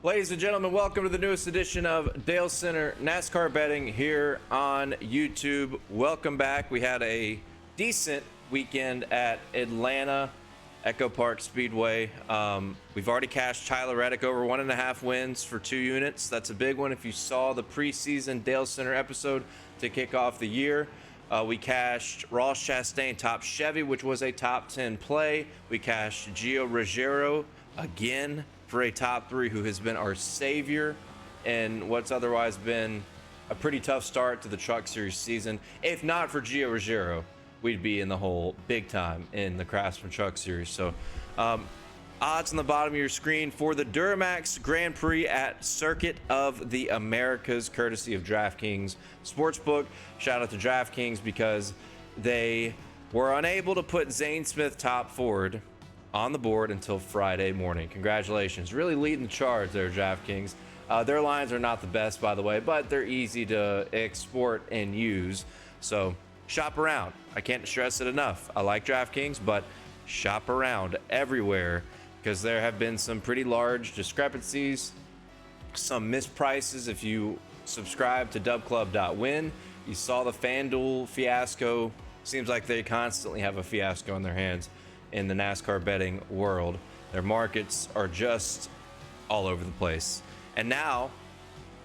Ladies and gentlemen, welcome to the newest edition of Dale Center NASCAR betting here on YouTube. Welcome back. We had a decent weekend at Atlanta Echo Park Speedway. We've already cashed Tyler Reddick over 1.5 wins for 2 units. That's a big one. If you saw the preseason Dale Center episode to kick off the year, we cashed Ross Chastain top Chevy, which was a top 10 play. We cashed Gio Ruggiero again for a top 3, who has been our savior in what's otherwise been a pretty tough start to the Truck Series season. If not for Gio Ruggiero, we'd be in the hole big time in the Craftsman Truck Series. So odds on the bottom of your screen for the DuraMAX Grand Prix at Circuit of the Americas, courtesy of DraftKings Sportsbook. Shout out to DraftKings because they were unable to put Zane Smith top forward on the board until Friday morning. Congratulations. Really leading the charge there, DraftKings. Their lines are not the best, by the way, but they're easy to export and use. So shop around. I can't stress it enough. I like DraftKings, but shop around everywhere because there have been some pretty large discrepancies, some misprices. If you subscribe to dubclub.win, you saw the FanDuel fiasco. Seems like they constantly have a fiasco in their hands in the NASCAR betting world. Their markets are just all over the place. And now,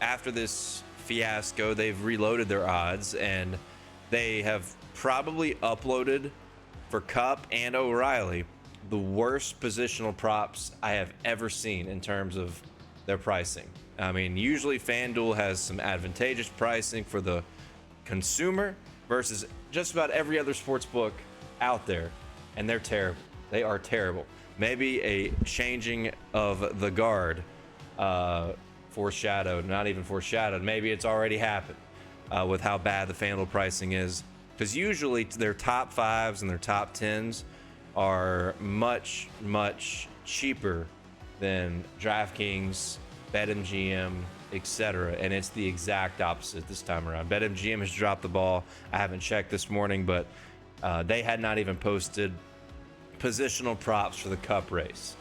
after this fiasco, they've reloaded their odds and they have probably uploaded for Cup and O'Reilly the worst positional props I have ever seen in terms of their pricing. I mean, usually FanDuel has some advantageous pricing for the consumer versus just about every other sports book out there. And they're terrible. They are terrible. Maybe a changing of the guard foreshadowed, not even foreshadowed. Maybe it's already happened with how bad the FanDuel pricing is. Because usually their top 5s and their top 10s are much, much cheaper than DraftKings, BetMGM, etc. And it's the exact opposite this time around. BetMGM has dropped the ball. I haven't checked this morning, but they had not even posted positional props for the Cup race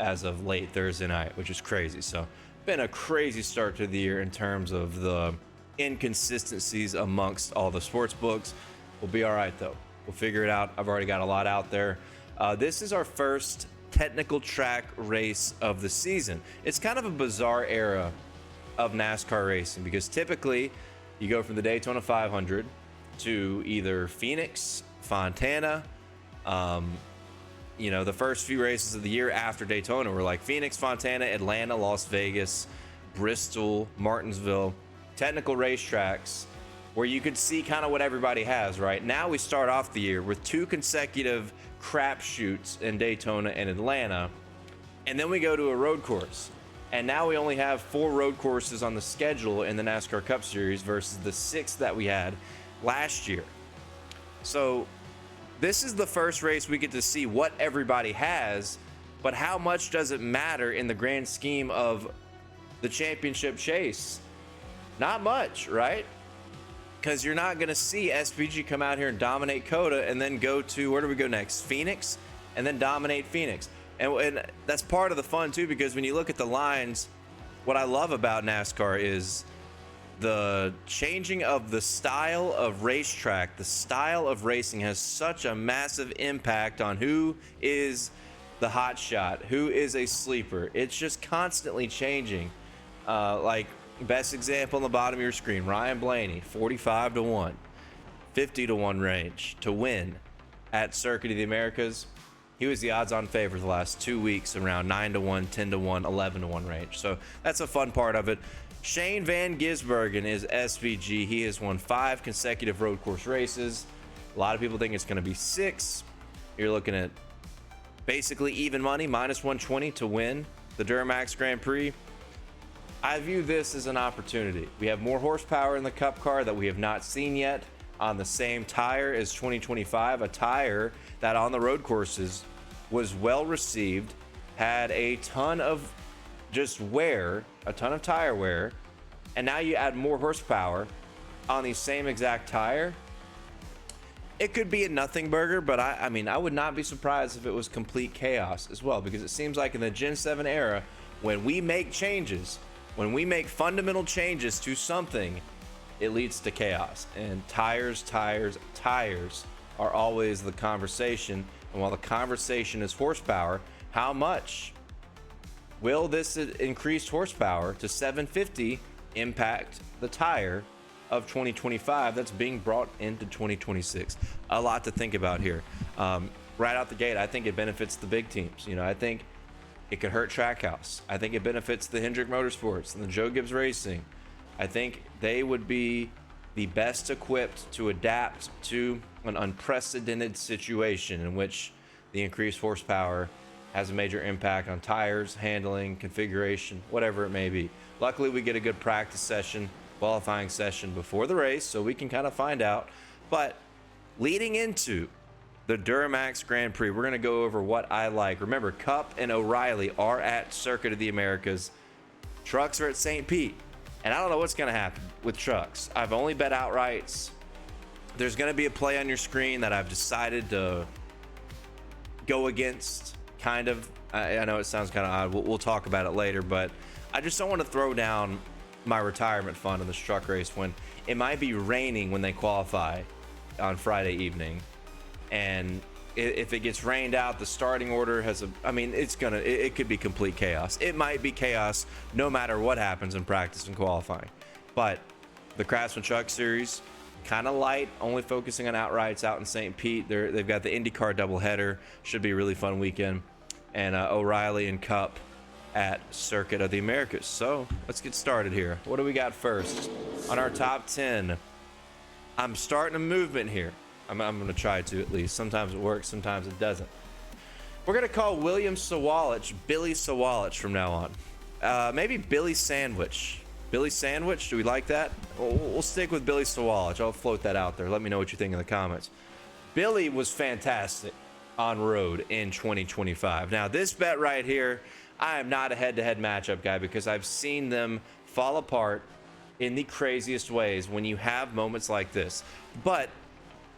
as of late Thursday night, which is crazy. So been a crazy start to the year in terms of the inconsistencies amongst all the sports books. We'll be all right though. We'll figure it out. I've already got a lot out there. This is our first technical track race of the season. It's kind of a bizarre era of NASCAR racing because typically you go from the Daytona 500 to either Phoenix, Fontana. You know, the first few races of the year after Daytona were like Phoenix, Fontana, Atlanta, Las Vegas, Bristol, Martinsville, technical racetracks where you could see kind of what everybody has, right? Now we start off the year with 2 consecutive crapshoots in Daytona and Atlanta, and then we go to a road course. And now we only have 4 road courses on the schedule in the NASCAR Cup Series versus the 6 that we had last year. So this is the first race we get to see what everybody has, but how much does it matter in the grand scheme of the championship chase? Not much, right? Because you're not going to see SPG come out here and dominate COTA and then go to, where do we go next? Phoenix, and then dominate Phoenix. And that's part of the fun too, because when you look at the lines, what I love about NASCAR is the changing of the style of racetrack. The style of racing has such a massive impact on who is the hot shot, who is a sleeper. It's just constantly changing. Like best example on the bottom of your screen, Ryan Blaney, 45-1, 50-1 range to win at Circuit of the Americas. He was the odds-on favorite the last 2 weeks, around 9-1, 10-1, 11-1 range. So that's a fun part of it. Shane Van Gisbergen is SVG. He has won 5 consecutive road course races. A lot of people think it's going to be 6. You're looking at basically even money, minus 120 to win the DuraMAX Grand Prix. I view this as an opportunity. We have more horsepower in the Cup car that we have not seen yet on the same tire as 2025, a tire that on the road courses was well received, had a ton of just wear, a ton of tire wear, and now you add more horsepower on the same exact tire. It could be a nothing burger, but I mean, I would not be surprised if it was complete chaos as well, because it seems like in the Gen 7 era, when we make changes, when we make fundamental changes to something, it leads to chaos. And tires are always the conversation. And while the conversation is horsepower, how much will this increased horsepower to 750 impact the tire of 2025 that's being brought into 2026? A lot to think about here. Right out the gate, I think it benefits the big teams. You know, I think it could hurt Trackhouse. I think it benefits the Hendrick Motorsports and the Joe Gibbs Racing. I think they would be the best equipped to adapt to an unprecedented situation in which the increased horsepower has a major impact on tires, handling, configuration, whatever it may be. Luckily, we get a good practice session, qualifying session before the race, so we can kind of find out. But leading into the DuraMAX Grand Prix, we're going to go over what I like. Remember, Cup and O'Reilly are at Circuit of the Americas. Trucks are at St. Pete. And I don't know what's going to happen with trucks. I've only bet outrights. There's going to be a play on your screen that I've decided to go against, kind of. I know it sounds kind of odd. We'll talk about it later, but I just don't want to throw down my retirement fund on this truck race when it might be raining when they qualify on Friday evening. And if it gets rained out, the starting order has it could be complete chaos. It might be chaos no matter what happens in practice and qualifying. But the Craftsman Truck Series, kind of light, only focusing on outrights out in St. Pete. They've got the IndyCar doubleheader, should be a really fun weekend, and O'Reilly and Cup at Circuit of the Americas. So let's get started here. What do we got first on our top 10? I'm starting a movement here. I'm going to try to, at least. Sometimes it works, sometimes it doesn't. We're going to call William Sawalich Billy Sawalich from now on. Maybe Billy Sandwich. Billy Sandwich, do we like that? We'll stick with Billy Sawalich. I'll float that out there. Let me know what you think in the comments. Billy was fantastic on road in 2025. Now, this bet right here, I am not a head-to-head matchup guy because I've seen them fall apart in the craziest ways when you have moments like this. But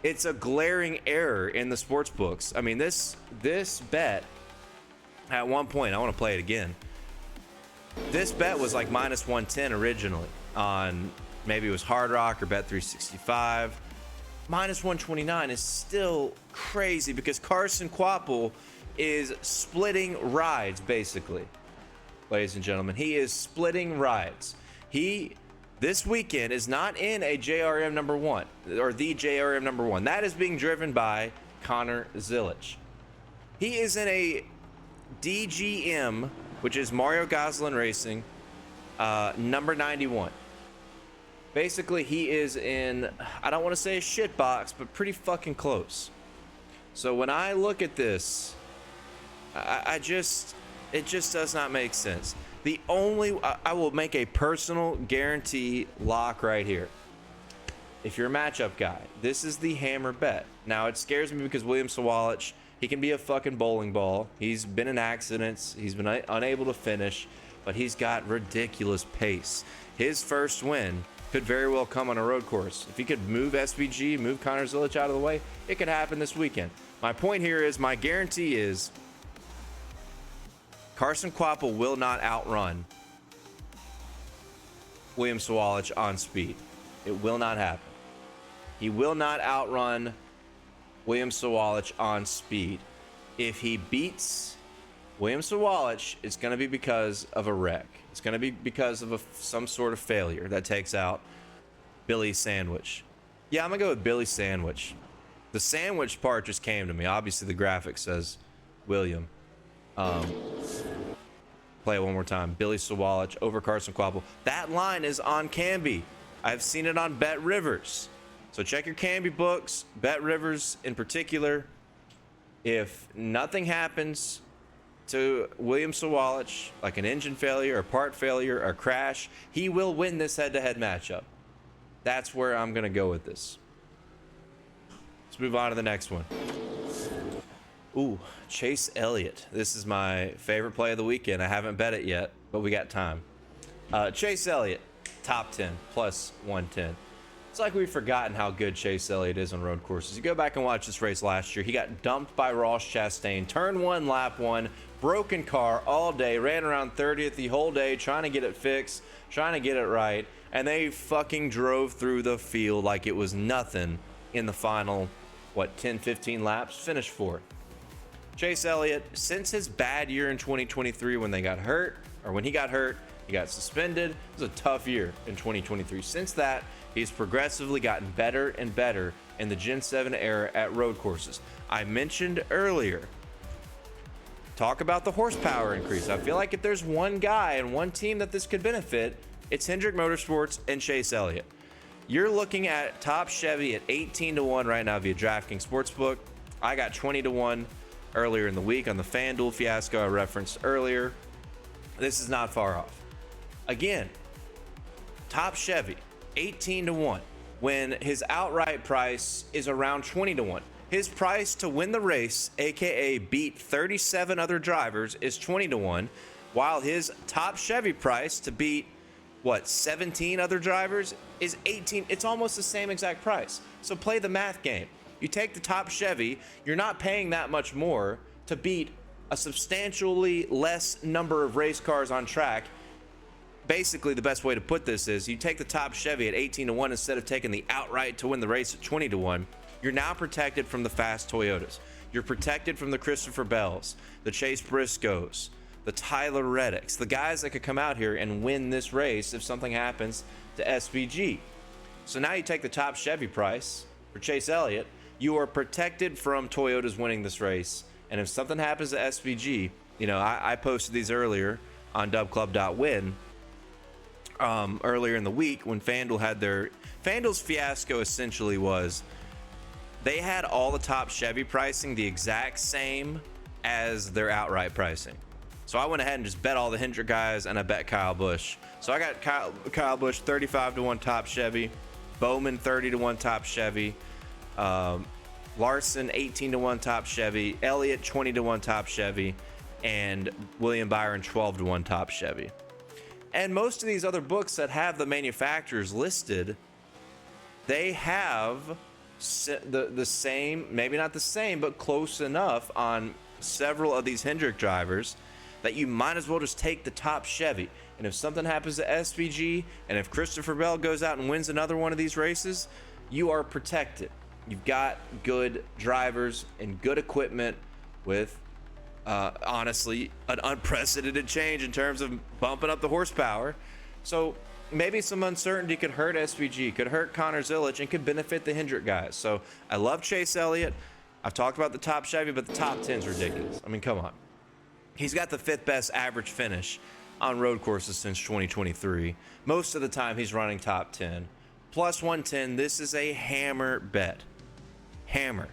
it's a glaring error in the sports books. I mean, this bet, at one point, I want to play it again. This bet was like minus 110 originally on, maybe it was Hard Rock or Bet365. Minus 129 is still crazy because Carson Quapple is splitting rides, basically. Ladies and gentlemen, he is splitting rides. This weekend is not in a JRM number one, or the JRM number one. That is being driven by Connor Zilich. He is in a DGM, which is Mario Gosselin Racing, number 91. Basically, he is in, I don't want to say a shit box, but pretty fucking close. So when I look at this, it just does not make sense. I will make a personal guarantee lock right here. If you're a matchup guy, this is the hammer bet. Now, it scares me because William Sawalich, he can be a fucking bowling ball. He's been in accidents. He's been unable to finish, but he's got ridiculous pace. His first win could very well come on a road course. If he could move SVG, move Connor Zilich out of the way, it could happen this weekend. My point here is, my guarantee is Carson Quapple will not outrun William Sawalich on speed. It will not happen. He will not outrun William Sawalich on speed. If he beats William Sawalich, it's going to be because of a wreck. It's going to be because of some sort of failure that takes out Billy Sandwich. Yeah, I'm going to go with Billy Sandwich. The sandwich part just came to me. Obviously, the graphic says William. Play it one more time. Billy Sawalich over Carson Quapple. That line is on Canby. I've seen it on Bet Rivers. So check your Canby books. Bet Rivers in particular. If nothing happens to William Sawalich, like an engine failure, a part failure, or crash, he will win this head-to-head matchup. That's where I'm going to go with this. Let's move on to the next one. Ooh, Chase Elliott. This is my favorite play of the weekend. I haven't bet it yet, but we got time. Chase Elliott, top 10, plus 110. It's like we've forgotten how good Chase Elliott is on road courses. You go back and watch this race last year. He got dumped by Ross Chastain. Turn one, lap one, broken car all day, ran around 30th the whole day trying to get it fixed, trying to get it right, and they fucking drove through the field like it was nothing in the final, 10-15 laps, finished fourth. Chase Elliott, since his bad year in 2023 when he got hurt, he got suspended. It was a tough year in 2023. Since that, he's progressively gotten better and better in the Gen 7 era at road courses. I mentioned earlier, talk about the horsepower increase. I feel like if there's one guy and one team that this could benefit, it's Hendrick Motorsports and Chase Elliott. You're looking at Top Chevy at 18-1 right now via DraftKings Sportsbook. I got 20-1 earlier in the week on the FanDuel fiasco I referenced earlier. This is not far off. Again, Top Chevy, 18-1, when his outright price is around 20-1. His price to win the race, aka beat 37 other drivers, is 20-1, while his Top Chevy price to beat 17 other drivers is 18. It's almost the same exact price. So play the math game. You take the Top Chevy, you're not paying that much more to beat a substantially less number of race cars on track. Basically, the best way to put this is you take the Top Chevy at 18-1 instead of taking the outright to win the race at 20-1. You're now protected from the fast Toyotas. You're protected from the Christopher Bells, the Chase Briscoes, the Tyler Reddicks, the guys that could come out here and win this race if something happens to SVG. So now you take the Top Chevy price for Chase Elliott. You are protected from Toyotas winning this race. And if something happens to SVG, I posted these earlier on dubclub.win earlier in the week when FanDuel had FanDuel's fiasco essentially was they had all the Top Chevy pricing the exact same as their outright pricing. So I went ahead and just bet all the Hendrick guys, and I bet Kyle Busch. So I got Kyle Busch 35-1 Top Chevy, Bowman 30-1 Top Chevy, Larson 18-1 Top Chevy, Elliott 20-1 Top Chevy, and William Byron 12-1 Top Chevy. And most of these other books that have the manufacturers listed, they have the same, maybe not the same, but close enough on several of these Hendrick drivers that you might as well just take the Top Chevy. And if something happens to SVG, and if Christopher Bell goes out and wins another one of these races, you are protected. You've got good drivers and good equipment with, honestly, an unprecedented change in terms of bumping up the horsepower. So maybe some uncertainty could hurt SVG, could hurt Connor Zilic, and could benefit the Hendrick guys. So I love Chase Elliott. I've talked about the Top Chevy, but the top 10's ridiculous. I mean, come on. He's got the 5th best average finish on road courses since 2023. Most of the time he's running top 10. Plus 110, this is a hammer bet. Hammer.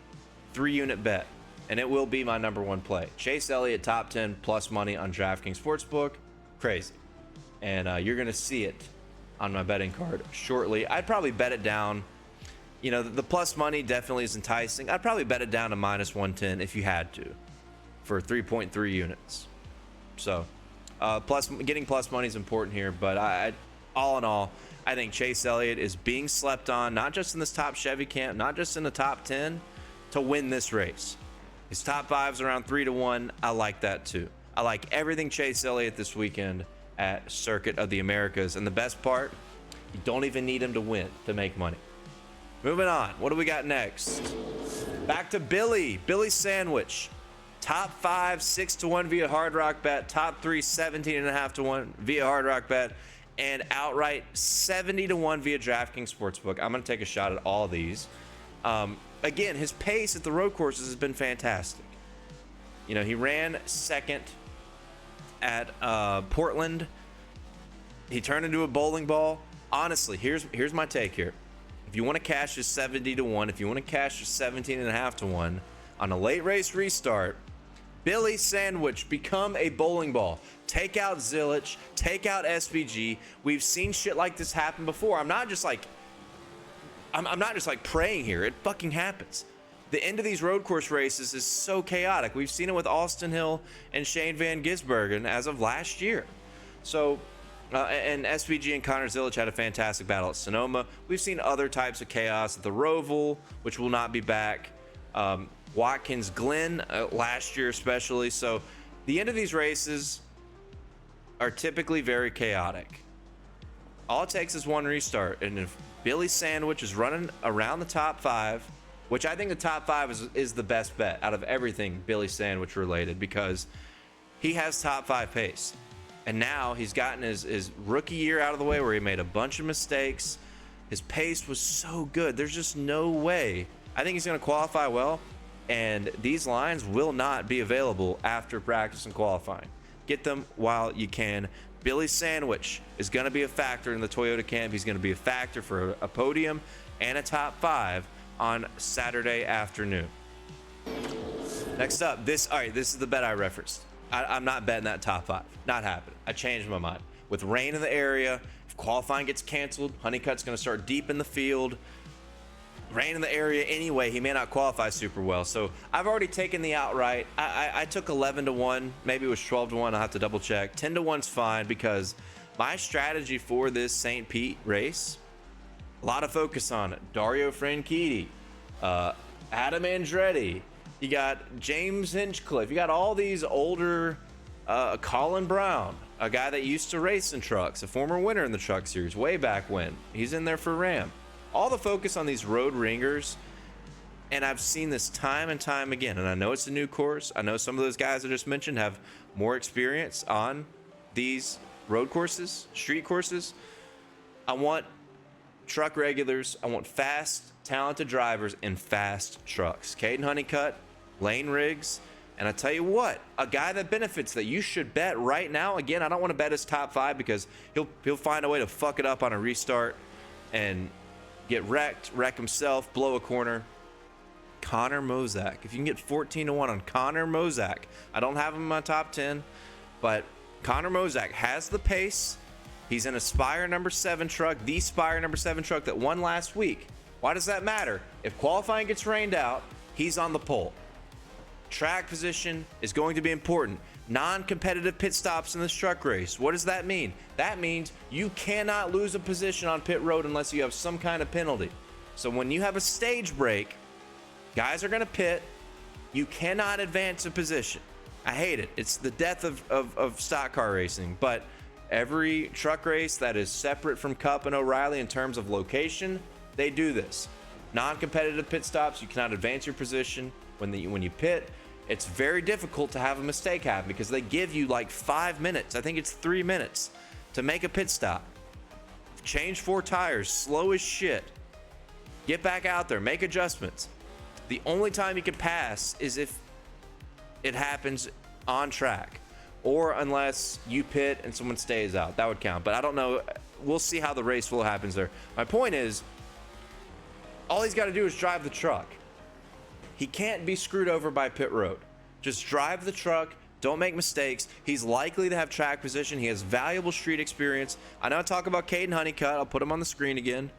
3-unit bet. And it will be my number one play. Chase Elliott, top 10 plus money on DraftKings Sportsbook. Crazy. And you're going to see it on my betting card shortly. I'd probably bet it down. The plus money definitely is enticing. I'd probably bet it down to minus 110 if you had to for 3.3 units. So getting plus money is important here. But all in all, I think Chase Elliott is being slept on, not just in this Top Chevy camp, not just in the top 10, to win this race. His top 5's around 3-1. I like that too. I like everything Chase Elliott this weekend at Circuit of the Americas. And the best part, you don't even need him to win to make money. Moving on. What do we got next? Back to Billy Sandwich. Top 5, 6-1 via Hard Rock Bet. Top 3, 17.5-1 via Hard Rock Bet. And outright 70-1 via DraftKings Sportsbook. I'm going to take a shot at all these. Again, his pace at the road courses has been fantastic. He ran second at Portland. He turned into a bowling ball. Honestly, here's my take here. If you want to cash his 70-1, if you want to cash his 17.5-1 on a late race restart, Billy Sandwich, become a bowling ball. Take out Zilic, take out SVG. We've seen shit like this happen before. I'm not just like praying here. It fucking happens. The end of these road course races is so chaotic. We've seen it with Austin Hill and Shane Van Gisbergen as of last year. So, and SVG and Connor Zilic had a fantastic battle at Sonoma. We've seen other types of chaos at the Roval, which will not be back. Watkins Glen last year especially. So The end of these races are typically very chaotic. All it takes is one restart, and if Billy Sandwich is running around the top 5, which I think the top 5 is the best bet out of everything Billy Sandwich related, because he has top 5 pace. And now he's gotten his rookie year out of the way where he made a bunch of mistakes. His pace was so good. There's just no way. I think he's going to qualify well, and these lines will not be available after practice and qualifying. Get them while you can. Billy Sandwich is going to be a factor in the Toyota camp. He's going to be a factor for a podium and a top 5 on Saturday afternoon. Next up, this is the bet I referenced. I'm not betting that top 5. Not happening. I changed my mind. With rain in the area, if qualifying gets canceled, Honeycutt's going to start deep in the field. Rain in the area anyway, he may not qualify super well. So I've already taken the outright. I took 11-1, maybe it was 12-1. I'll have to double check. 10-1's fine, because my strategy for this St. Pete race, a lot of focus on it. Dario Franchitti, Adam Andretti, you got James Hinchcliffe, you got all these older, Colin Brown, a guy that used to race in trucks, a former winner in the truck series way back when. He's in there for Ram. All the focus on these road ringers, and I've seen this time and time again, and I know it's a new course. I know some of those guys I just mentioned have more experience on these road courses, street courses. I want truck regulars. I want fast, talented drivers in fast trucks. Caden Honeycutt, Lane Riggs, and I tell you what, a guy that benefits that you should bet right now. Again, I don't want to bet his top 5 because he'll find a way to fuck it up on a restart and get wrecked, wreck himself, blow a corner. Connor Mozak. If you can get 14-1 on Connor Mozak, I don't have him in my top 10, but Connor Mozak has the pace. He's in a Spire number 7 truck, the Spire number 7 truck that won last week. Why does that matter? If qualifying gets rained out, he's on the pole. Track position is going to be important. Non-competitive pit stops in this truck race. What does that mean? That means you cannot lose a position on pit road unless you have some kind of penalty. So when you have a stage break, guys are going to pit. You cannot advance a position. I hate it. It's the death of stock car racing. But every truck race that is separate from Cup and O'Reilly in terms of location, they do this. Non-competitive pit stops, you cannot advance your position. When you pit, it's very difficult to have a mistake happen because they give you like 5 minutes. I think it's 3 minutes to make a pit stop. Change 4 tires, slow as shit. Get back out there, make adjustments. The only time you can pass is if it happens on track, or unless you pit and someone stays out. That would count, but I don't know. We'll see how the race flow happens there. My point is, all he's got to do is drive the truck. He can't be screwed over by pit road. Just drive the truck. Don't make mistakes. He's likely to have track position. He has valuable street experience. I know I talk about Caden Honeycutt. I'll put him on the screen again.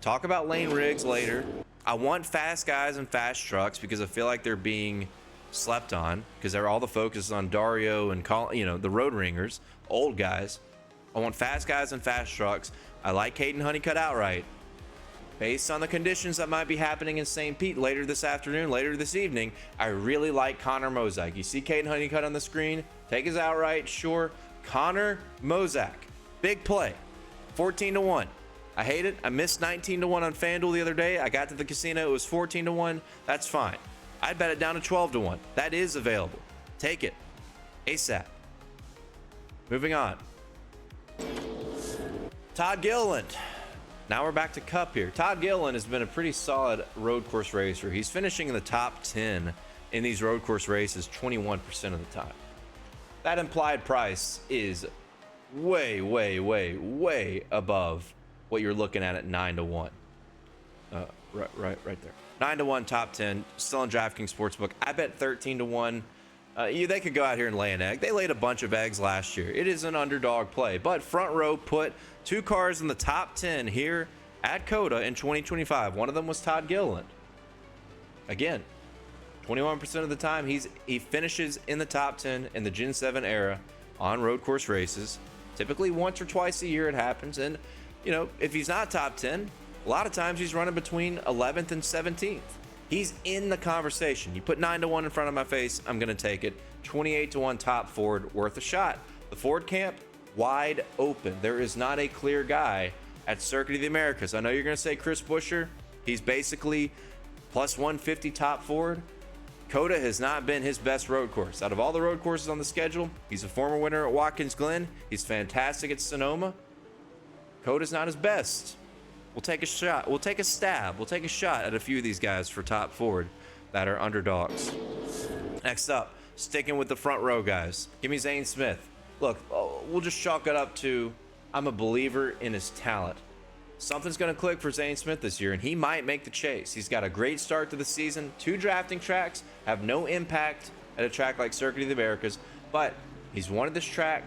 Talk about Lane Riggs later. I want fast guys and fast trucks because I feel like they're being slept on because all the focus is on Dario and the road ringers, old guys. I want fast guys and fast trucks. I like Caden Honeycutt outright. Based on the conditions that might be happening in St. Pete later this afternoon, later this evening, I really like Connor Mozak. You see Caden Honeycutt on the screen? Take his outright, sure. Connor Mozak, big play, 14-1. I hate it. I missed 19-1 on FanDuel the other day. I got to the casino, it was 14-1. That's fine. I'd bet it down to 12-1. That is available. Take it ASAP. Moving on. Todd Gilliland. Now we're back to Cup here. Todd Gilliland has been a pretty solid road course racer. He's finishing in the top 10 in these road course races 21% of the time. That implied price is way, way, way, way above what you're looking at 9-1. Right there. 9-1, top 10, still in DraftKings Sportsbook. I bet 13-1. They could go out here and lay an egg. They laid a bunch of eggs last year. It is an underdog play, but Front Row put 2 cars in the top 10 here at COTA in 2025. One of them was Todd Gilliland. Again, 21% of the time he finishes in the top 10 in the Gen 7 era on road course races. Typically once or twice a year it happens, and if he's not top 10, a lot of times he's running between 11th and 17th. He's in the conversation. You put 9-1 in front of my face, I'm going to take it. 28-1 top Ford, worth a shot. The Ford camp, wide open. There is not a clear guy at Circuit of the Americas. I know you're going to say Chris Buescher. He's basically plus 150 top Ford. COTA has not been his best road course. Out of all the road courses on the schedule, he's a former winner at Watkins Glen. He's fantastic at Sonoma. COTA's not his best. We'll take a shot. We'll take a stab. We'll take a shot at a few of these guys for top Ford that are underdogs. Next up, sticking with the front row guys. Give me Zane Smith. Look, we'll just chalk it up to I'm a believer in his talent. Something's going to click for Zane Smith this year, and he might make the chase. He's got a great start to the season. 2 drafting tracks have no impact at a track like Circuit of the Americas, but he's won at this track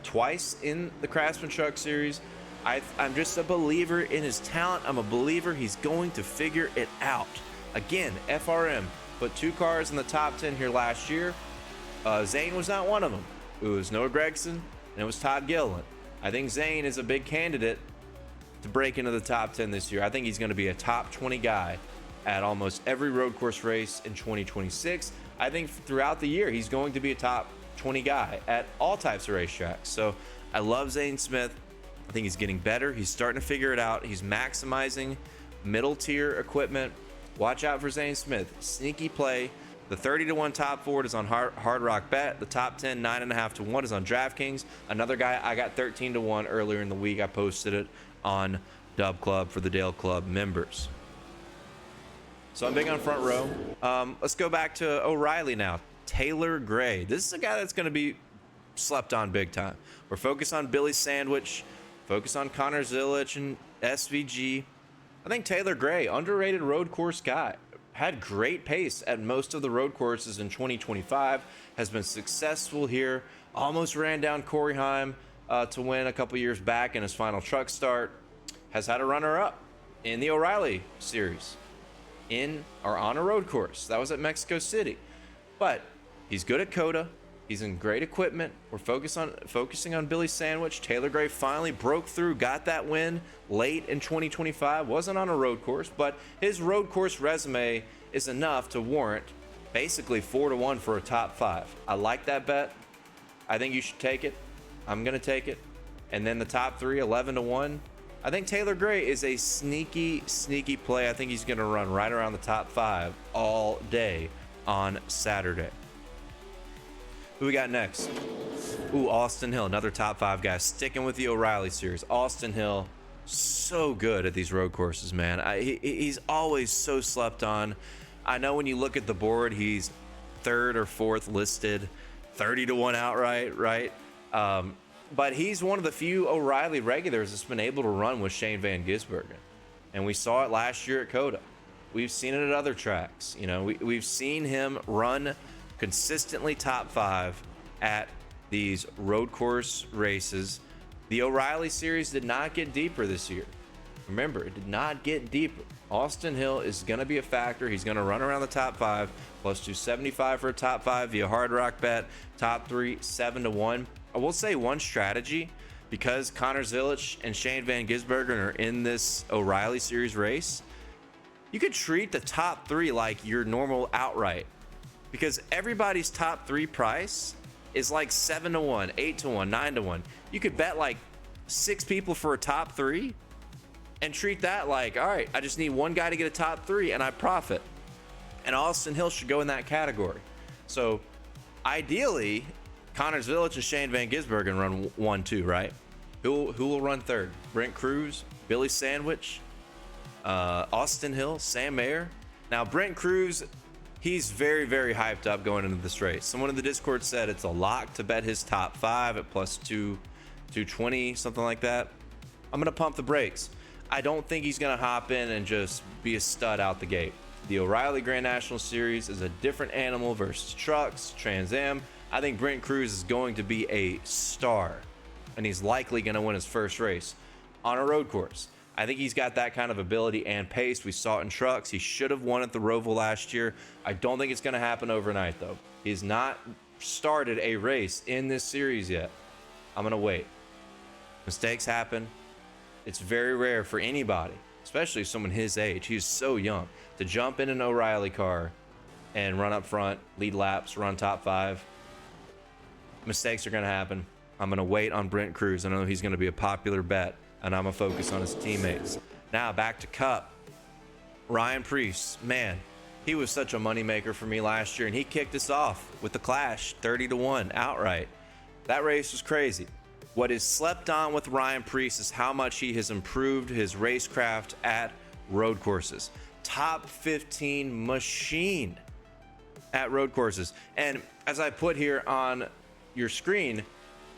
twice in the Craftsman Truck Series. I'm just a believer in his talent. I'm a believer he's going to figure it out. Again, FRM put 2 cars in the top 10 here last year. Zane was not one of them. It was Noah Gragson and it was Todd Gilliland. I think Zane is a big candidate to break into the top 10 this year. I think he's going to be a top 20 guy at almost every road course race in 2026. I think throughout the year, he's going to be a top 20 guy at all types of racetracks. So I love Zane Smith. I think he's getting better. He's starting to figure it out. He's maximizing middle tier equipment. Watch out for Zane Smith. Sneaky play. The 30-1 top Ford is on Hard Rock Bet. The top 10, 9.5-1 is on DraftKings. Another guy, I got 13-1 earlier in the week. I posted it on Dub Club for the Dale Club members. So I'm big on front row. Let's go back to O'Reilly now. Taylor Gray. This is a guy that's going to be slept on big time. We're focused on Billy Sandwich, focused on Connor Zilich and SVG. I think Taylor Gray, underrated road course guy. Had great pace at most of the road courses in 2025, has been successful here, almost ran down Corey Heim to win a couple years back in his final truck start, has had a runner-up in the O'Reilly series on a road course. That was at Mexico City. But he's good at COTA. He's in great equipment. We're focusing on Billy Sandwich. Taylor Gray finally broke through, got that win late in 2025. Wasn't on a road course, but his road course resume is enough to warrant basically 4-1 for a top 5. I like that bet. I think you should take it. I'm going to take it. And then the top 3, 11-1. I think Taylor Gray is a sneaky play. I think he's going to run right around the top 5 all day on Saturday. Who we got next? Ooh, Austin Hill, another top 5 guy. Sticking with the O'Reilly series. Austin Hill, so good at these road courses, man. He's always so slept on. I know when you look at the board, he's 3rd or 4th listed, 30-1 outright, right? But he's one of the few O'Reilly regulars that's been able to run with Shane Van Gisbergen. And we saw it last year at COTA. We've seen it at other tracks. You know, we've seen him run consistently top 5 at these road course races. The O'Reilly series did not get deeper this year. Remember, it did not get deeper. Austin Hill is going to be a factor. He's going to run around the top 5, plus 275 for a top 5 via Hard Rock Bet. Top 3, 7-1. I will say one strategy, because Connor Zilich and Shane Van Gisbergen are in this O'Reilly series race, you could treat the top 3 like your normal outright. Because everybody's top 3 price is like 7-1, 8-1, 9-1. You could bet like 6 people for a top 3 and treat that like, all right, I just need one guy to get a top 3 and I profit. And Austin Hill should go in that category. So ideally, Connor Zilich and Shane Van Gisbergen run 1-2, right? Who will run 3rd? Brent Cruz, Billy Sandwich, Austin Hill, Sam Mayer. Now Brent Cruz, he's very hyped up going into this race. Someone in the Discord said it's a lock to bet his top 5 at plus 220, something like that. I'm going to pump the brakes. I don't think he's going to hop in and just be a stud out the gate. The O'Reilly Grand National Series is a different animal versus trucks, Trans Am. I think Brent Cruz is going to be a star, and he's likely going to win his first race on a road course. I think he's got that kind of ability and pace. We saw it in trucks. He should have won at the Roval last year. I don't think it's going to happen overnight, though. He's not started a race in this series yet. I'm going to wait. Mistakes happen. It's very rare for anybody, especially someone his age. He's so young, to jump in an O'Reilly car and run up front, lead laps, run top 5. Mistakes are going to happen. I'm going to wait on Brent Cruz. I know he's going to be a popular bet, and I'm going to focus on his teammates. Now, back to Cup. Ryan Prix, man, he was such a moneymaker for me last year, and he kicked us off with the Clash, 30-1 outright. That race was crazy. What is slept on with Ryan Prix is how much he has improved his racecraft at road courses. Top 15 machine at road courses. And as I put here on your screen,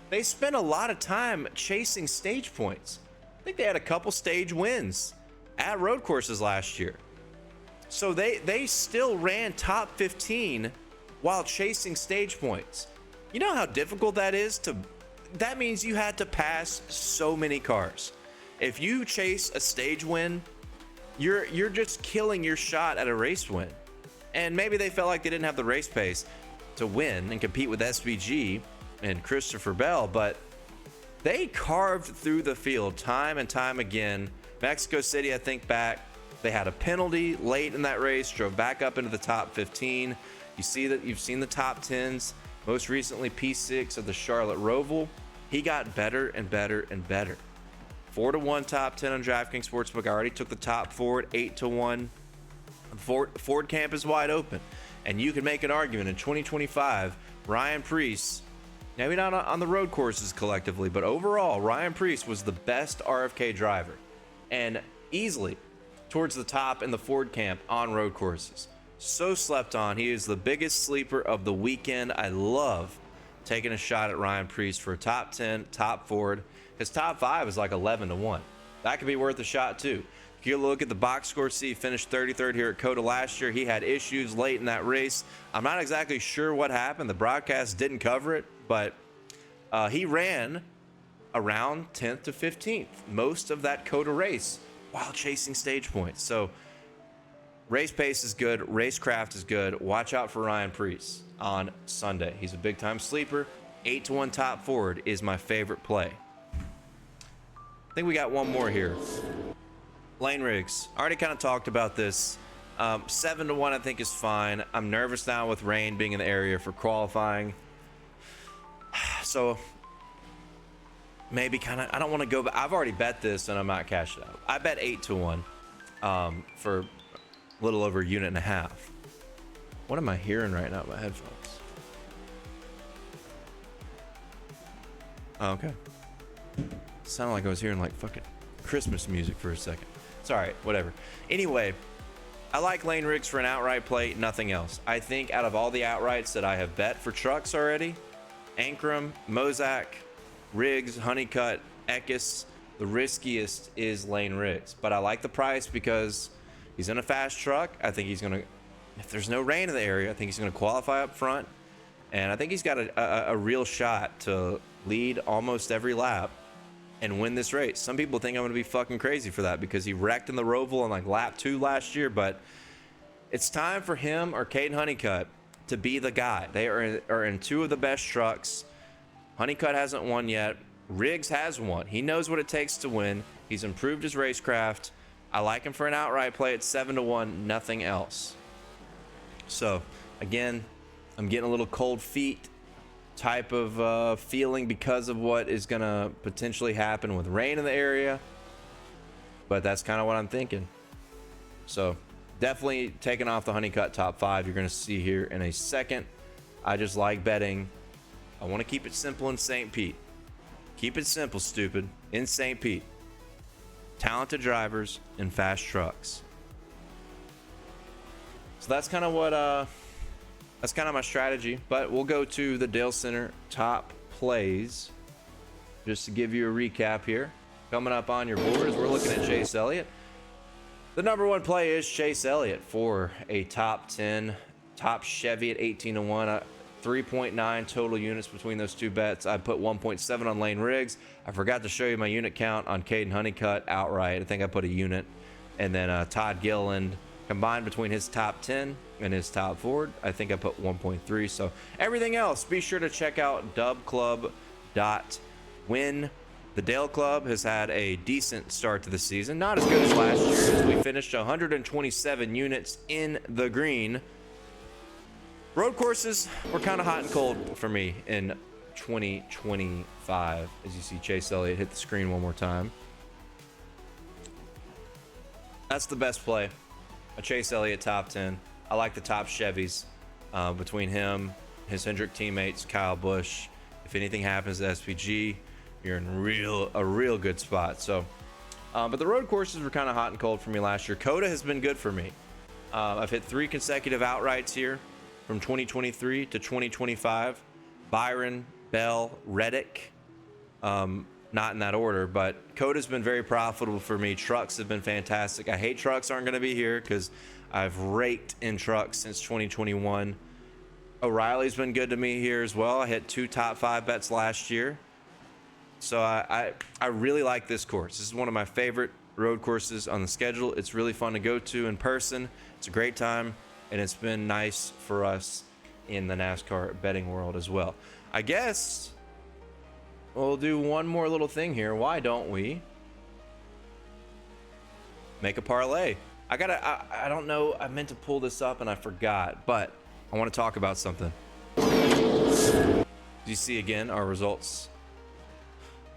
they spent a lot of time chasing stage points. I think they had a couple stage wins at road courses last year. So they still ran top 15 while chasing stage points. You know how difficult that is to... That means you had to pass so many cars. If you chase a stage win, you're just killing your shot at a race win. And maybe they felt like they didn't have the race pace to win and compete with SVG and Christopher Bell, but they carved through the field time and time again. Mexico City, I think back, they had a penalty late in that race, drove back up into the top 15. You see that you've seen the top 10s. Most recently, P6 of the Charlotte Roval. He got better and better and better. 4-1 top 10 on DraftKings Sportsbook. I already took the top forward, 8-1. Ford Camp is wide open. And you can make an argument in 2025, Ryan Prix, maybe not on the road courses collectively, but overall, Ryan Prix was the best RFK driver. And easily towards the top in the Ford Camp on road courses. So slept on. He is the biggest sleeper of the weekend. I love taking a shot at Ryan Prix for a top 10, top Ford. His top 5 is like 11-1. That could be worth a shot too. If you look at the box score, see, he finished 33rd here at COTA last year. He had issues late in that race. I'm not exactly sure what happened. The broadcast didn't cover it, but he ran around 10th to 15th most of that COTA race while chasing stage points. So race pace is good, racecraft is good. Watch out for Ryan Prix on Sunday. He's a big time sleeper. 8-1 top forward is my favorite play. I think we got one more here. Lane Riggs. Already kind of talked about this. 7-1 I think is fine. I'm nervous now with rain being in the area for qualifying. So maybe kind of, I don't want to go, but I've already bet this and I'm not cashing out. I bet 8-1 for a little over a unit and a half. What am I hearing right now in my headphones? Oh, okay. Sounded like I was hearing like fucking Christmas music for a second. It's all right, whatever. Anyway, I like Lane Riggs for an outright play, nothing else. I think out of all the outrights that I have bet for trucks already, Ankrum, Mozak, Riggs, Honeycutt, Eckes, the riskiest is Lane Riggs. But I like the price because he's in a fast truck. I think he's going to, if there's no rain in the area, I think he's going to qualify up front. And I think he's got a real shot to lead almost every lap and win this race. Some people think I'm going to be fucking crazy for that because he wrecked in the Roval on like lap 2 last year, but it's time for him or Caden Honeycutt to be the guy. They are in 2 of the best trucks. Honeycutt hasn't won yet. Riggs has won. He knows what it takes to win. He's improved his racecraft. I like him for an outright play at 7-1, nothing else. So again, I'm getting a little cold feet type of feeling because of what is going to potentially happen with rain in the area, but that's kind of what I'm thinking. So definitely taking off the Honeycutt top 5 you're going to see here in a second. I just like betting. I want to keep it simple in St. Pete. Keep it simple, stupid. In St. Pete, talented drivers and fast trucks. So that's kind of what that's kind of my strategy, but we'll go to the Dale Center top plays just to give you a recap here. Coming up on your boards, we're looking at Chase Elliott. The number 1 play is Chase Elliott for a top 10, top Chevy at 18-1, 3.9 total units between those 2 bets. I put 1.7 on Lane Riggs. I forgot to show you my unit count on Caden Honeycutt outright. I think I put a unit. And then Todd Gilliland, combined between his top 10 and his top Ford, I think I put 1.3. So everything else, be sure to check out dubclub.win. The Dale Club has had a decent start to the season. Not as good as last year, as we finished 127 units in the green. Road courses were kind of hot and cold for me in 2025. As you see Chase Elliott hit the screen one more time. That's the best play. A Chase Elliott top 10. I like the top Chevys between him, his Hendrick teammates, Kyle Busch. If anything happens to SPG, you're in a real good spot. So, but the road courses were kind of hot and cold for me last year. COTA has been good for me. I've hit 3 consecutive outrights here from 2023 to 2025. Byron, Bell, Reddick. Not in that order, but COTA's been very profitable for me. Trucks have been fantastic. I hate trucks aren't going to be here because I've raked in trucks since 2021. O'Reilly's been good to me here as well. I hit 2 top 5 bets last year. So I really like this course. This is one of my favorite road courses on the schedule. It's really fun to go to in person. It's a great time, and it's been nice for us in the NASCAR betting world as well. I guess we'll do one more little thing here. Why don't we make a parlay? I don't know. I meant to pull this up and I forgot, but I want to talk about something. You see again our results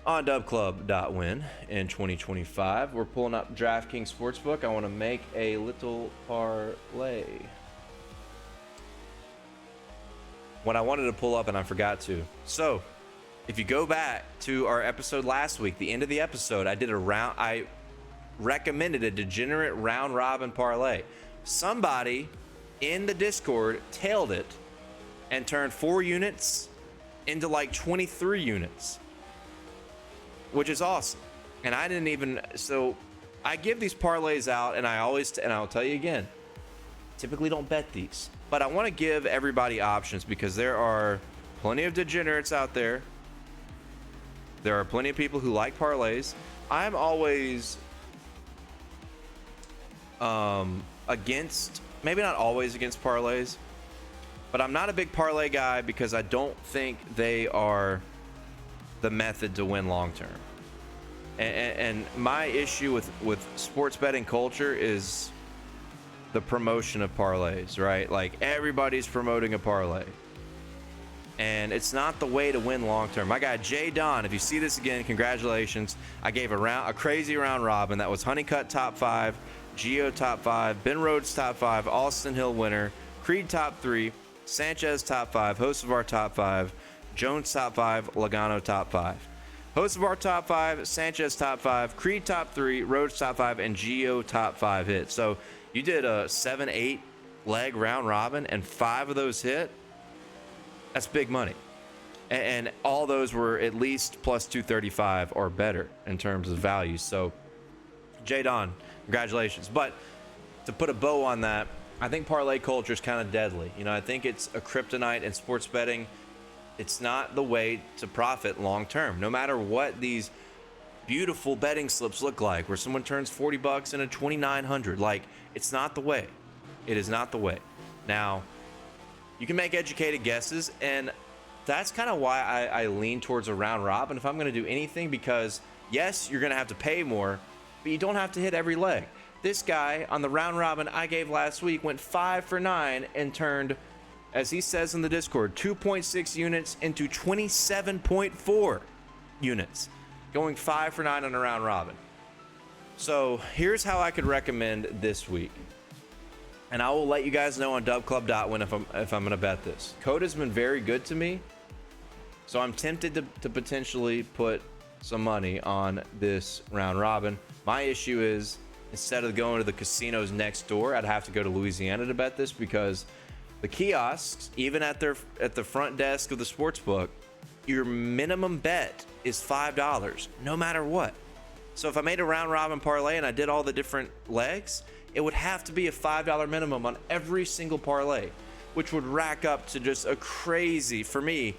on dubclub.win in 2025. We're pulling up DraftKings Sportsbook. I want to make a little parlay. What I wanted to pull up and I forgot to. So, if you go back to our episode last week, the end of the episode, I recommended a degenerate round robin parlay. Somebody in the Discord tailed it and turned 4 units into like 23 units, which is awesome. And I didn't even, so I give these parlays out, and I'll tell you again, typically don't bet these, but I want to give everybody options because there are plenty of degenerates out there. There are plenty of people who like parlays. I'm always against, maybe not always against parlays, but I'm not a big parlay guy because I don't think they are the method to win long term. And my issue with sports betting culture is the promotion of parlays, right? Like everybody's promoting a parlay. And it's not the way to win long term. My guy Jay Don, if you see this again, congratulations. I gave a crazy round robin that was Honeycutt top 5, Geo top 5, Ben Rhodes top 5, Austin Hill winner, Creed top 3, Sanchez top 5, host of our top 5, Jones top 5, Logano top 5. Host of our top 5, Sanchez top 5, Creed top 3, Rhodes top 5, and Geo top 5 hit. So you did a 7-8 leg round robin and 5 of those hit. That's big money. And all those were at least plus 235 or better in terms of value. So Jay Don, congratulations. But to put a bow on that, I think parlay culture is kind of deadly. You know, I think it's a kryptonite in sports betting. It's not the way to profit long term. No matter what these beautiful betting slips look like, where someone turns $40 into $2,900, like it's not the way. It is not the way. Now, you can make educated guesses, and that's kind of why I lean towards a round robin if I'm going to do anything, because yes, you're going to have to pay more, but you don't have to hit every leg. This guy on the round robin I gave last week went 5 for 9 and turned, as he says in the Discord, 2.6 units into 27.4 units, going 5 for 9 on a round robin. So here's how I could recommend this week. And I will let you guys know on dubclub.win if I'm going to bet this. COTA's been very good to me, so I'm tempted to potentially put some money on this round robin. My issue is, instead of going to the casinos next door, I'd have to go to Louisiana to bet this, because the kiosks, even at the front desk of the sports book, your minimum bet is $5, no matter what. So if I made a round robin parlay and I did all the different legs, it would have to be a $5 minimum on every single parlay, which would rack up to just a crazy, for me,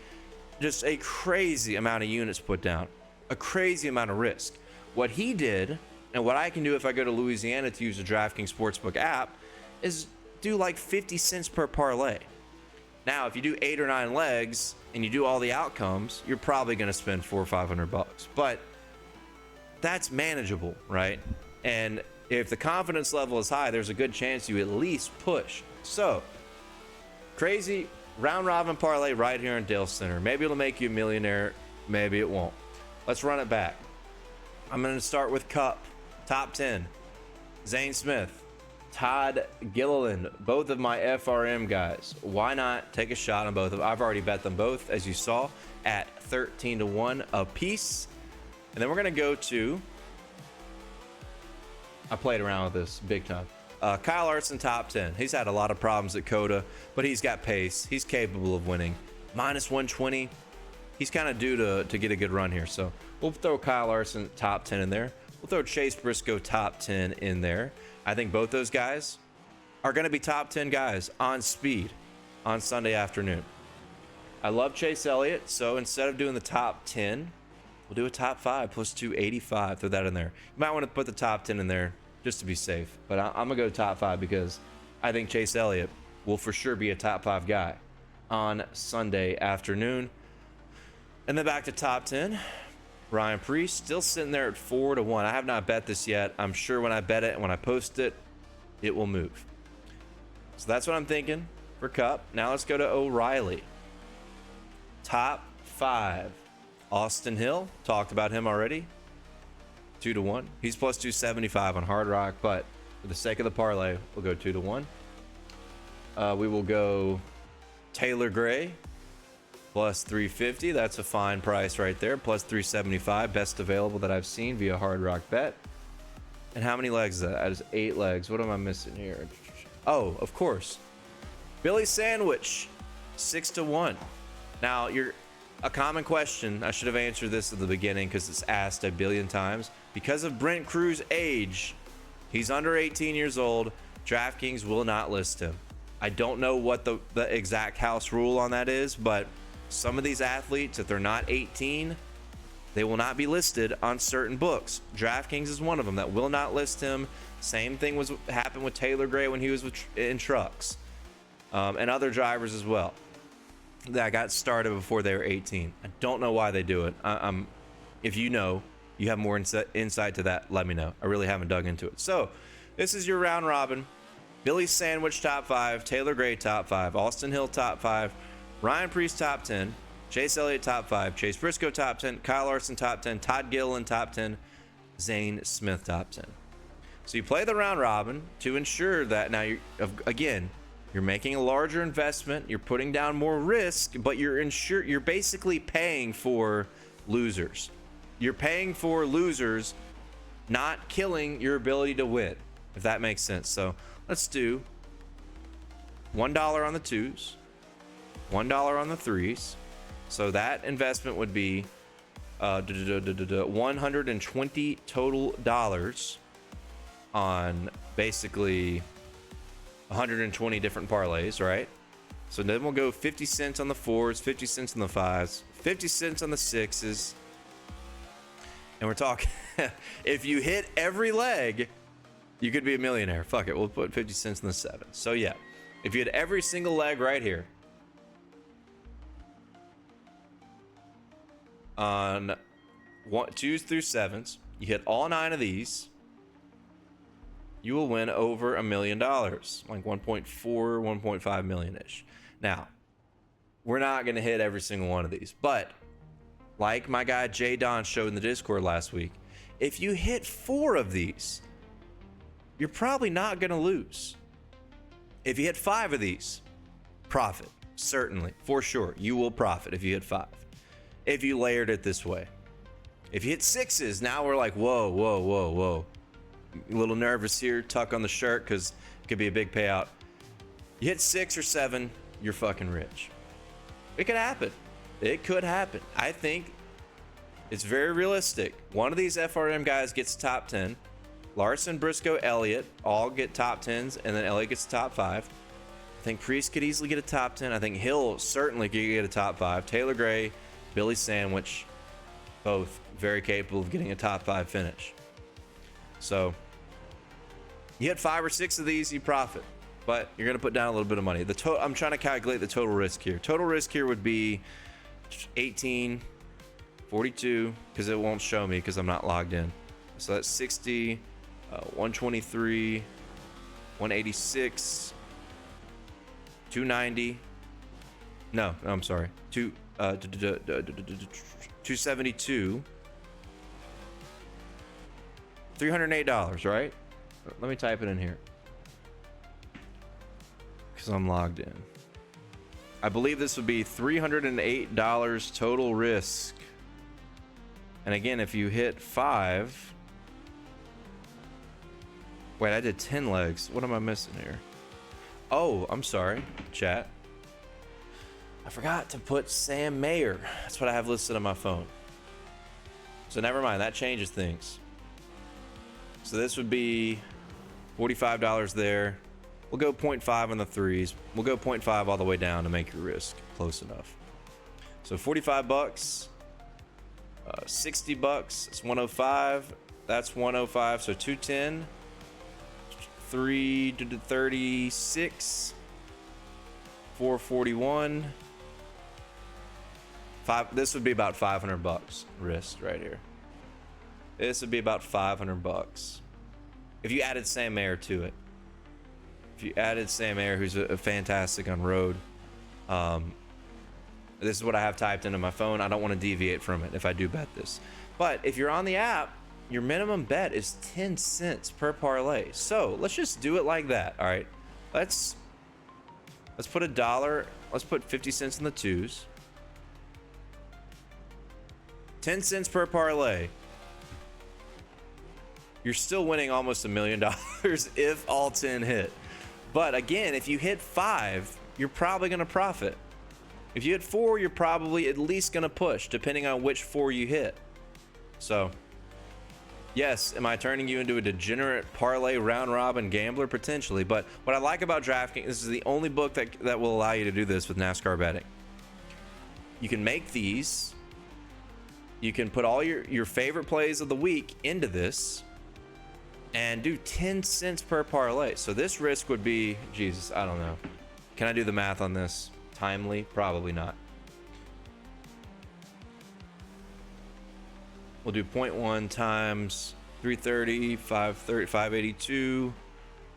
just a crazy amount of units put down, a crazy amount of risk. What he did, and what I can do if I go to Louisiana to use the DraftKings Sportsbook app, is do like 50 cents per parlay. Now, if you do 8 or 9 legs and you do all the outcomes, you're probably going to spend $400 or $500, but that's manageable, right? And if the confidence level is high, there's a good chance you at least push. So, crazy round robin parlay right here in Dale Center. Maybe it'll make you a millionaire. Maybe it won't. Let's run it back. I'm going to start with Cup, top 10. Zane Smith, Todd Gilliland, both of my FRM guys. Why not take a shot on both of them? I've already bet them both, as you saw, at 13-1 a piece. And then we're going to go to, I played around with this big time. Kyle Larson, top 10. He's had a lot of problems at COTA, but he's got pace. He's capable of winning. Minus 120. He's kind of due to get a good run here. So we'll throw Kyle Larson, top 10 in there. We'll throw Chase Briscoe, top 10 in there. I think both those guys are going to be top 10 guys on speed on Sunday afternoon. I love Chase Elliott, so instead of doing the top 10, we'll do a top 5 plus 285. Throw that in there. You might want to put the top 10 in there just to be safe. But I'm going to go top 5 because I think Chase Elliott will for sure be a top 5 guy on Sunday afternoon. And then back to top 10. Ryan Prix still sitting there at 4-1. I have not bet this yet. I'm sure when I bet it and when I post it, it will move. So that's what I'm thinking for Cup. Now let's go to O'Reilly. Top 5. Austin Hill. Talked about him already. 2-1. He's plus 275 on Hard Rock, but for the sake of the parlay, we'll go 2-1. We will go Taylor Gray. Plus 350. That's a fine price right there. Plus 375. Best available that I've seen via Hard Rock Bet. And how many legs is that? That is 8 legs. What am I missing here? Oh, of course. Billy Sandwich. 6-1. Now, a common question. I should have answered this at the beginning because it's asked a billion times. Because of Brent Cruz's age, he's under 18 years old. DraftKings will not list him. I don't know what the exact house rule on that is, but some of these athletes, if they're not 18, they will not be listed on certain books. DraftKings is one of them that will not list him. Same thing happened with Taylor Gray when he was in trucks, and other drivers as well that got started before they were 18. I don't know why they do it. If you know, you have more insight to that, let me know. I really haven't dug into it. So this is your round robin. Billy Sandwich top 5, Taylor Gray top 5, Austin Hill top 5, Ryan Prix top 10, Chase Elliott top 5, Chase Briscoe top 10, Kyle Larson top 10, Todd Gilliland top 10, Zane Smith top 10. So you play the round robin to ensure that now you're making a larger investment, you're putting down more risk, but you're basically paying for losers. You're paying for losers, not killing your ability to win, if that makes sense. So let's do $1 on the 2s, $1 on the 3s. So that investment would be 120 total dollars on basically 120 different parlays, right? So then we'll go 50 cents on the 4s, 50 cents on the 5s, 50 cents on the 6s. And we're talking, if you hit every leg, you could be a millionaire. Fuck it, we'll put 50 cents in the 7s. So yeah, if you hit every single leg right here on 2s through 7s, you hit all 9 of these, you will win over $1 million, like 1.4, 1.5 million-ish. Now, we're not going to hit every single one of these, but like my guy Jay Don showed in the Discord last week, if you hit 4 of these, you're probably not going to lose. If you hit 5 of these, profit. Certainly, for sure, you will profit if you hit 5. If you layered it this way. If you hit 6s, now we're like, whoa, whoa, whoa, whoa. A little nervous here, tuck on the shirt because it could be a big payout. You hit 6 or 7, you're fucking rich. It could happen. It could happen. I think it's very realistic. One of these FRM guys gets top 10. Larson, Briscoe, Elliott all get top 10s, and then Elliott gets top 5. I think Priest could easily get a top 10. I think Hill certainly could get a top 5. Taylor Gray, Billy Sandwich, both very capable of getting a top 5 finish. So you hit 5 or 6 of these, you profit, but you're going to put down a little bit of money. I'm trying to calculate the total risk here. Total risk here would be 18, 42, because it won't show me because I'm not logged in. So that's 60, 123, 186, 290, No, I'm sorry. 272. $308, right? Let me type it in here because I'm logged in. I believe this would be $308 total risk. And again, if you hit 5, wait, I did 10 legs. What am I missing here? Oh, I'm sorry, chat. I forgot to put Sam Mayer. That's what I have listed on my phone. So never mind, that changes things. So this would be $45 there. We'll go 0.5 on the threes. We'll go 0.5 all the way down to make your risk close enough. So 45 bucks, 60 bucks, it's 105. That's 105, so 210. 3 to 36, 441. This would be about 500 bucks wrist right here. This would be about 500 bucks if you added Sam Mayer to it. If you added Sam Mayer, who's a fantastic on road. This is what I have typed into my phone. I don't want to deviate from it if I do bet this. But if you're on the app, your minimum bet is 10 cents per parlay. So let's just do it like that. All right, let's put $1. Let's put 50 cents in the twos. 10 cents per parlay. You're still winning almost $1 million if all 10 hit. But again, if you hit 5, you're probably going to profit. If you hit 4, you're probably at least going to push, depending on which 4 you hit. So, yes, am I turning you into a degenerate parlay round robin gambler? Potentially. But what I like about DraftKings, this is the only book that will allow you to do this with NASCAR betting. You can make these. You can put all your favorite plays of the week into this and do 10 cents per parlay. So this risk would be, Jesus, I don't know. Can I do the math on this? Timely? Probably not. We'll do 0.1 times 330, 530, 582,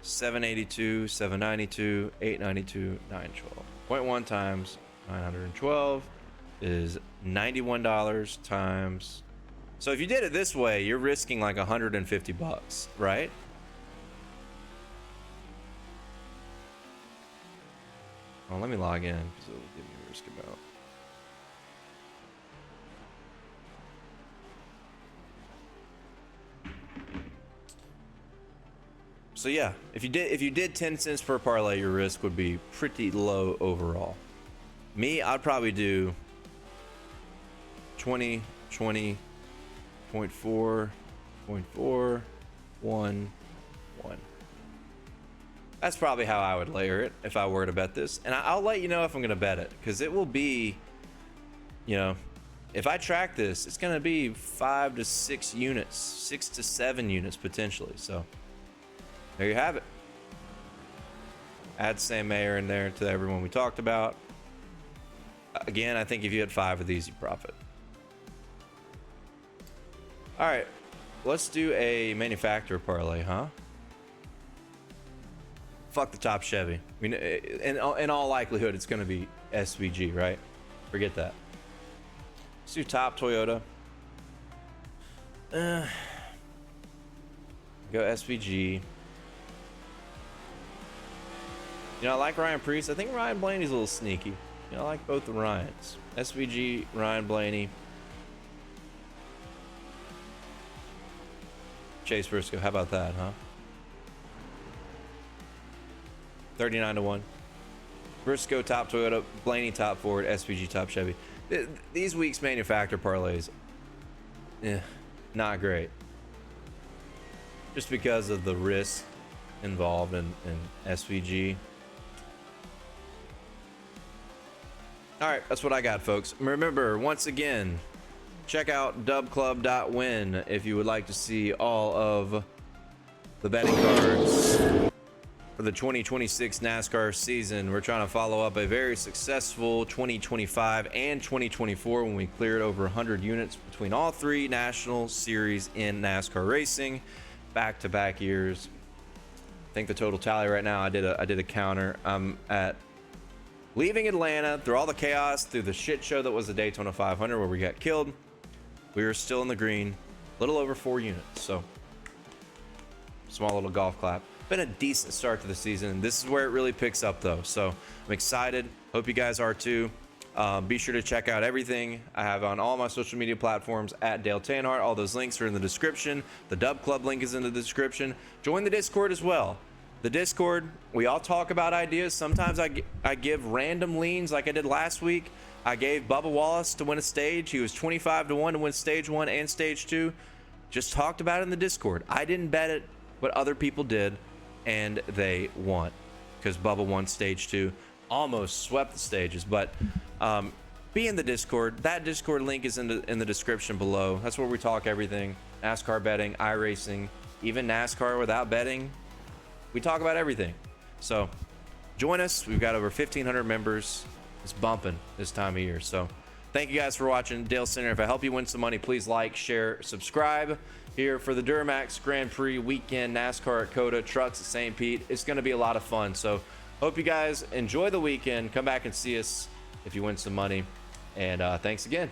782, 792, 892, 912. 0.1 times 912 is $91 times. So if you did it this way, you're risking like 150 bucks, right? Oh, let me log in because it'll give me a risk amount. So yeah, if you did 10 cents per parlay, your risk would be pretty low overall. Me, I'd probably do 20, 20, 0.4, 0.4, 1, 1. That's probably how I would layer it if I were to bet this. And I'll let you know if I'm going to bet it, because it will be, you know, if I track this, it's going to be 5 to 6 units, 6 to 7 units potentially. So there you have it. Add Sam Mayer in there to everyone we talked about. Again, I think if you had 5 of these, you profit. All right, let's do a manufacturer parlay, huh? Fuck the top Chevy. I mean, in all likelihood, it's going to be SVG, right? Forget that. Let's do top Toyota. Go SVG. You know, I like Ryan Prix. I think Ryan Blaney's a little sneaky. You know, I like both the Ryans. SVG, Ryan Blaney. Chase Briscoe, how about that, huh? 39 to 1. Briscoe top Toyota, Blaney top Ford, SVG top Chevy. These week's manufacturer parlays, not great. Just because of the risk involved in SVG. All right, that's what I got, folks. Remember, once again, check out dubclub.win if you would like to see all of the betting cards for the 2026 NASCAR season. We're trying to follow up a very successful 2025 and 2024 when we cleared over 100 units between all 3 national series in NASCAR racing, back-to-back years. I think the total tally right now, I did a counter. I'm at leaving Atlanta through all the chaos, through the shit show that was the Daytona 500 where we got killed, we were still in the green, a little over 4 units. So small little golf clap. Been a decent start to the season, and this is where it really picks up though. So I'm excited. Hope you guys are too. Be sure to check out everything I have on all my social media platforms at Dale Tanhart. All those links are in the description. The Dub Club link is in the description. Join the Discord as well. The Discord, we all talk about ideas. Sometimes I give random leans like I did last week. I gave Bubba Wallace to win a stage. He was 25-1 to win stage 1 and stage 2. Just talked about it in the Discord. I didn't bet it, but other people did, and they won because Bubba won stage 2. Almost swept the stages, but be in the Discord. That Discord link is in the description below. That's where we talk everything: NASCAR betting, iRacing, even NASCAR without betting. We talk about everything. So join us. We've got over 1,500 members. It's bumping this time of year. So thank you guys for watching Dale Center. If I help you win some money, please like, share, subscribe here for the DuraMAX Grand Prix weekend, NASCAR at COTA, trucks at St. Pete. It's going to be a lot of fun. So hope you guys enjoy the weekend. Come back and see us if you win some money. And thanks again.